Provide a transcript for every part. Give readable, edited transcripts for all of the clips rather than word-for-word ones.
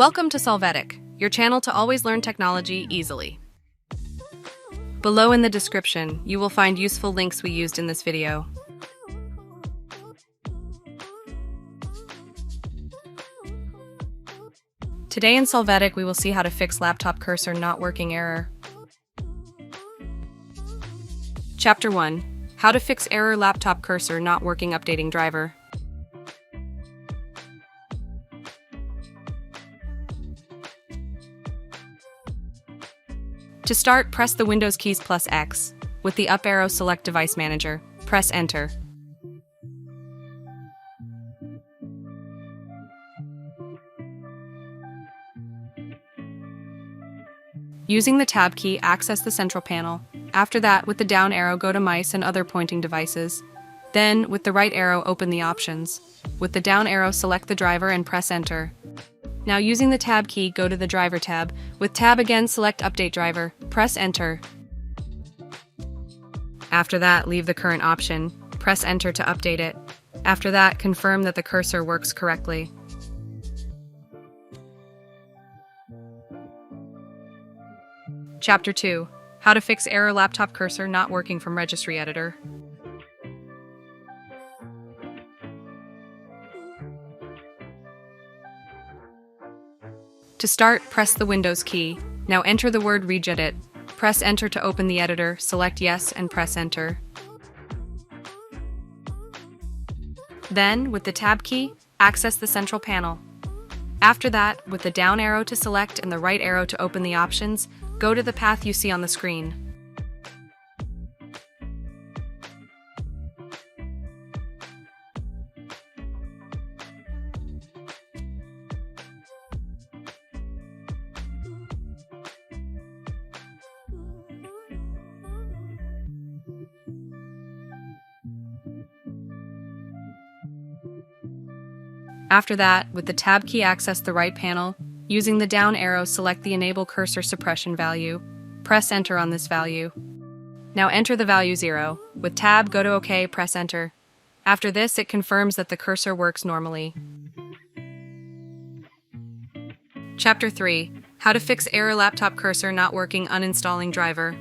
Welcome to Solvetic, your channel to always learn technology easily. Below in the description, you will find useful links we used in this video. Today in Solvetic, we will see how to fix laptop cursor not working error. Chapter 1. How to fix error laptop cursor not working updating driver. To start, press the Windows keys plus X. With the up arrow, select Device Manager. Press Enter. Using the Tab key, access the central panel. After that, with the down arrow, go to Mice and other pointing devices. Then, with the right arrow, open the options. With the down arrow, select the driver and press Enter. Now, using the Tab key, go to the Driver tab. With Tab again, select Update Driver. Press Enter. After that, leave the current option. Press Enter to update it. After that, confirm that the cursor works correctly. Chapter 2. How to fix error laptop cursor not working from Registry Editor. To start, press the Windows key. Now enter the word Regedit. Press Enter to open the editor, select Yes and press Enter. Then, with the Tab key, access the central panel. After that, with the down arrow to select and the right arrow to open the options, go to the path you see on the screen. After that, with the Tab key, access the right panel. Using the down arrow, select the Enable Cursor Suppression value. Press Enter on this value. Now enter the value 0. With Tab, go to OK, press Enter. After this, it confirms that the cursor works normally. Chapter 3. How to fix error laptop cursor not working uninstalling driver.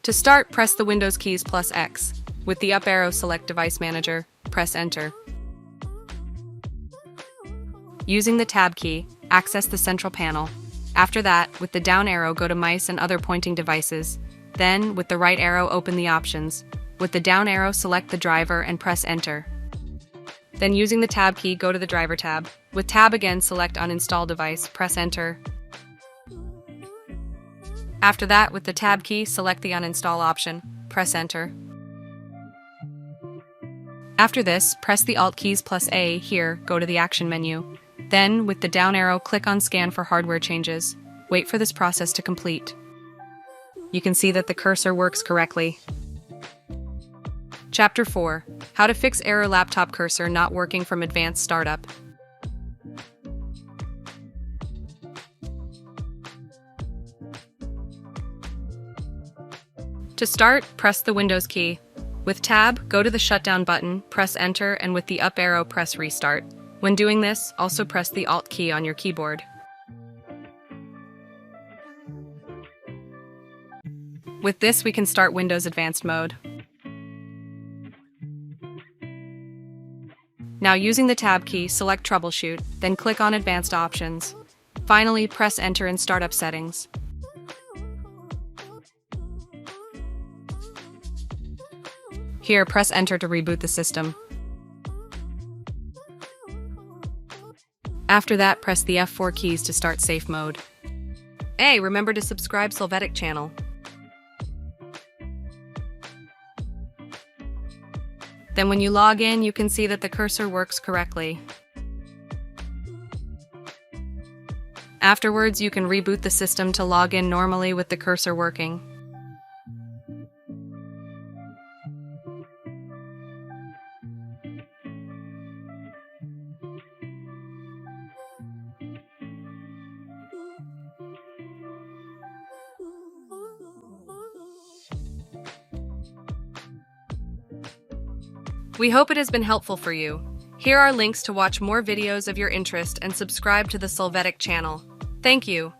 To start, press the Windows keys plus X. With the up arrow, select Device Manager. Press Enter. Using the Tab key, access the central panel. After that, with the down arrow, go to Mice and other pointing devices. Then, with the right arrow, open the options. With the down arrow, select the driver and press Enter. Then, using the Tab key, go to the Driver tab. With Tab again, select Uninstall Device. Press Enter. After that, with the Tab key, select the Uninstall option. Press Enter. After this, press the Alt keys plus A. Here, go to the Action menu. Then, with the down arrow, click on Scan for hardware changes. Wait for this process to complete. You can see that the cursor works correctly. Chapter 4. How to fix error laptop cursor not working from advanced startup. To start, press the Windows key. With Tab, go to the Shutdown button, press Enter, and with the up arrow, press Restart. When doing this, also press the Alt key on your keyboard. With this, we can start Windows Advanced Mode. Now, using the Tab key, select Troubleshoot, then click on Advanced Options. Finally, press Enter in Startup Settings. Here, press Enter to reboot the system. After that, press the F4 keys to start safe mode. Hey, remember to subscribe Solvetic channel. Then when you log in, you can see that the cursor works correctly. Afterwards, you can reboot the system to log in normally with the cursor working. We hope it has been helpful for you. Here are links to watch more videos of your interest and subscribe to the Solvetic channel. Thank you.